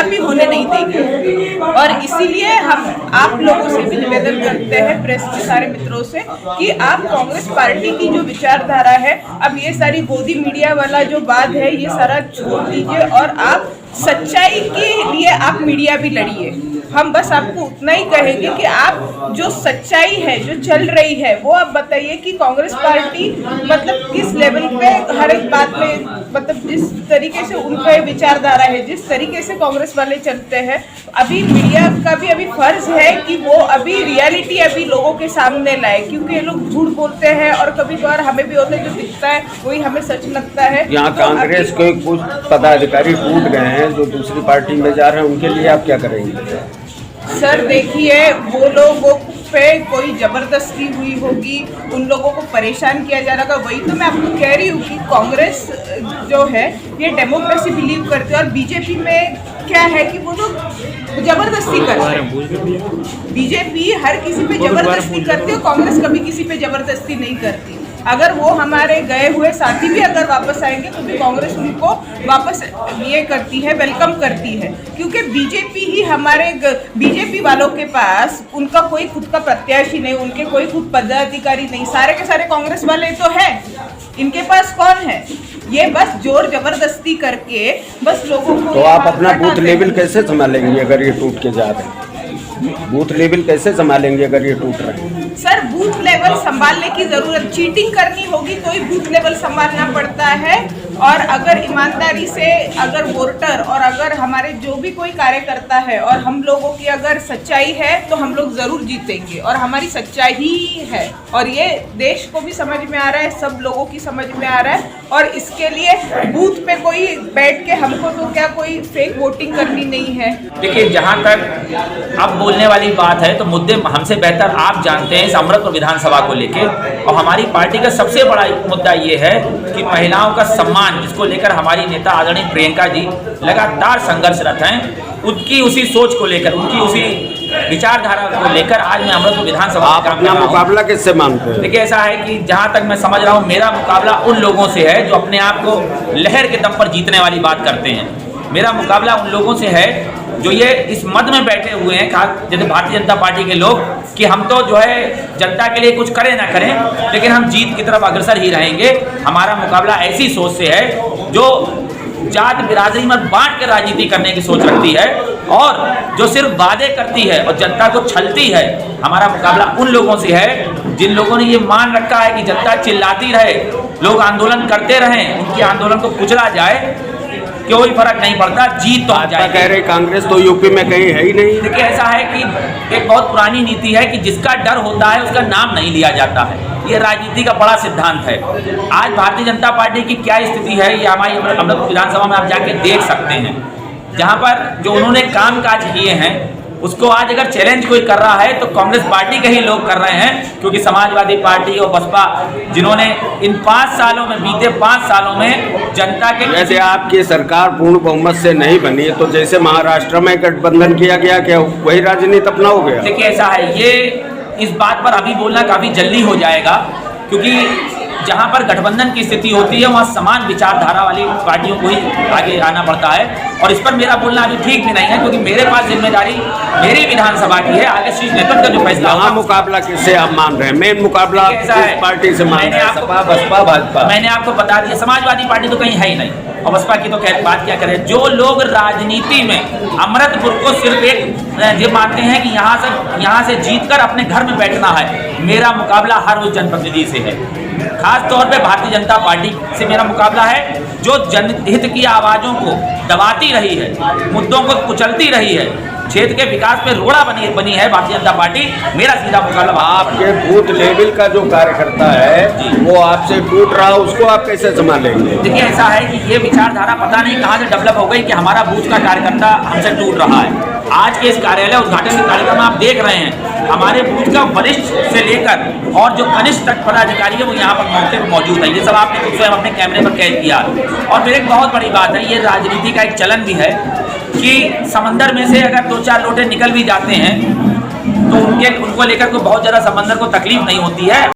भी होने नहीं देंगे। और इसीलिए हम आप लोगों से भी निवेदन करते हैं, प्रेस के सारे मित्रों से, कि आप कांग्रेस पार्टी की जो विचारधारा है, अब ये सारी गोदी मीडिया वाला जो बात है, ये सारा छोड़ दीजिए और आप सच्चाई के लिए आप मीडिया भी लड़िए। हम बस आपको उतना ही कहेंगे कि आप जो सच्चाई है जो चल रही है वो आप बताइए कि कांग्रेस पार्टी मतलब किस लेवल पे हर एक बात में, मतलब जिस तरीके से उनका विचारधारा है, जिस तरीके से कांग्रेस वाले चलते हैं, अभी मीडिया का भी अभी फर्ज है कि वो अभी रियलिटी अभी लोगों के सामने लाए, क्योंकि ये लोग झूठ बोलते हैं और कभी कभार हमें भी होता है जो दिखता है वही हमें सच लगता है। यहाँ कांग्रेस के कुछ पदाधिकारी टूट गए हैं जो दूसरी पार्टी में जा रहे हैं, उनके लिए आप क्या करेंगे? सर देखिए, वो लोगों पे कोई जबरदस्ती हुई होगी, उन लोगों को परेशान किया जा रहा, वही तो मैं आपको कह रही हूँ कि कांग्रेस जो है ये डेमोक्रेसी बिलीव करते हैं और बीजेपी में क्या है कि वो लोग जबरदस्ती करते हैं। बीजेपी हर किसी पे जबरदस्ती करती है, कांग्रेस कभी किसी पे जबरदस्ती नहीं करती। अगर वो हमारे गए हुए साथी भी अगर वापस आएंगे तो भी कांग्रेस उनको वापस ये करती है, वेलकम करती है, क्योंकि बीजेपी ही हमारे बीजेपी वालों के पास उनका कोई खुद का प्रत्याशी नहीं, उनके कोई खुद पदाधिकारी नहीं, सारे के सारे कांग्रेस वाले तो हैं। इनके पास कौन है? ये बस जोर जबरदस्ती करके बस लोगों को। तो आप अपना बूथ लेवल कैसे संभालेंगे अगर ये टूट के जा रहे हैं? बूथ लेवल कैसे संभालेंगे अगर ये टूट रहे हैं? सर बूथ लेवल संभालने की जरूरत, चीटिंग करनी होगी तो ही बूथ लेवल संभालना पड़ता है। और अगर ईमानदारी से अगर वोटर और अगर हमारे जो भी कोई कार्यकर्ता है और हम लोगों की अगर सच्चाई है तो हम लोग जरूर जीतेंगे, और हमारी सच्चाई ही है और ये देश को भी समझ में आ रहा है, सब लोगों की समझ में आ रहा है। और इसके लिए बूथ पे कोई बैठ के हमको तो क्या कोई फेक वोटिंग करनी नहीं है। देखिए, जहाँ तक अब बोलने वाली बात है तो मुद्दे हमसे बेहतर आप जानते हैं इस अमृतपुर विधानसभा को लेके, और हमारी पार्टी का सबसे बड़ा मुद्दा ये है कि महिलाओं का सम्मान, जिसको लेकर हमारी नेता आदरणीय प्रियंका जी लगातार संघर्षरत हैं, उनकी उसी सोच को लेकर, उनकी उसी विचारधारा को लेकर आज मैं अमृतपुर विधानसभा आप अपना मुकाबला किससे मानते हैं? देखिए, ऐसा है कि जहाँ तक मैं समझ रहा हूँ मेरा मुकाबला उन लोगों से है जो अपने आप को लहर के दम पर जीतने वाली बात करते हैं। मेरा मुकाबला उन लोगों से है जो ये इस मद में बैठे हुए हैं, खास जैसे भारतीय जनता पार्टी के लोग, कि हम तो जो है जनता के लिए कुछ करें ना करें लेकिन हम जीत की तरफ अग्रसर ही रहेंगे। हमारा मुकाबला ऐसी सोच से है जो जात बिरादरी में बांट कर राजनीति करने की सोच रखती है और जो सिर्फ वादे करती है और जनता को छलती है। हमारा मुकाबला उन लोगों से है जिन लोगों ने ये मान रखा है कि जनता चिल्लाती रहे, लोग आंदोलन करते रहें, उनके आंदोलन को कुचला जाए, कोई फर्क नहीं पड़ता, जीत तो आ जाए। कह रहे कांग्रेस तो यूपी में कहीं है ही नहीं। देखिए, ऐसा है कि एक बहुत पुरानी नीति है कि जिसका डर होता है उसका नाम नहीं लिया जाता है। ये राजनीति का बड़ा सिद्धांत है। आज भारतीय जनता पार्टी की क्या स्थिति है ये हमारी अमृतपुर विधानसभा में आप जाके देख सकते हैं। जहाँ पर जो उन्होंने काम काज किए हैं उसको आज अगर चैलेंज कोई कर रहा है तो कांग्रेस पार्टी के ही लोग कर रहे हैं, क्योंकि समाजवादी पार्टी और बसपा जिन्होंने इन 5 सालों में, बीते 5 सालों में जनता के, जैसे आपकी सरकार पूर्ण बहुमत से नहीं बनी तो जैसे महाराष्ट्र में गठबंधन किया गया, क्या वही राजनीति अपनाओगे? देखिए, ऐसा है, ये इस बात पर अभी बोलना काफी जल्दी हो जाएगा, क्योंकि जहाँ पर गठबंधन की स्थिति होती है वहाँ समान विचारधारा वाली पार्टियों को ही आगे आना पड़ता है, और इस पर मेरा बोलना अभी ठीक भी नहीं है, क्योंकि मेरे पास जिम्मेदारी मेरी विधानसभा की है। आगे शीर्ष नेतृत्व का जो फैसला होगा। मुकाबला किससे आप मान रहे हैं? मेन मुकाबला किस पार्टी से मान रहे हैं? सपा, बसपा, भाजपा? मैंने आपको बता दिया, समाजवादी पार्टी तो कहीं है ही नहीं, और बसपा की तो बात क्या करें। जो लोग राजनीति में अमृतपुर को सिर्फ एक ये मानते हैं कि यहाँ से जीतकर अपने घर में बैठना है, मेरा मुकाबला हर उस जनप्रतिनिधि से है। खास तौर पे भारतीय जनता पार्टी से मेरा मुकाबला है जो जनहित की आवाज़ों को दबाती रही है, मुद्दों को कुचलती रही है, क्षेत्र के विकास में रोड़ा बनी है भारतीय जनता पार्टी। मेरा सीधा मुकाबला। आपके बूथ लेवल का जो कार्यकर्ता है वो आपसे टूट रहा, उसको आप कैसे संभालेंगे? देखिए, ऐसा है कि ये विचारधारा पता नहीं कहाँ से डेवलप हो गई कि हमारा बूथ का कार्यकर्ता हमसे टूट रहा है। आज के इस कार्यालय उद्घाटन के कार्यक्रम आप देख रहे हैं, हमारे बूथ का वरिष्ठ से लेकर और जो कनिष्ठ तक पदाधिकारी है वो यहाँ पर मौके पर मौजूद है। ये सब आपने खुद स्वयं अपने कैमरे पर कैद किया। और फिर एक बहुत बड़ी बात है, ये राजनीति का एक चलन भी है कि समंदर में से अगर 2-4 लोटे निकल भी जाते हैं तो उनको लेकर कोई बहुत ज़्यादा समंदर को तकलीफ नहीं होती है।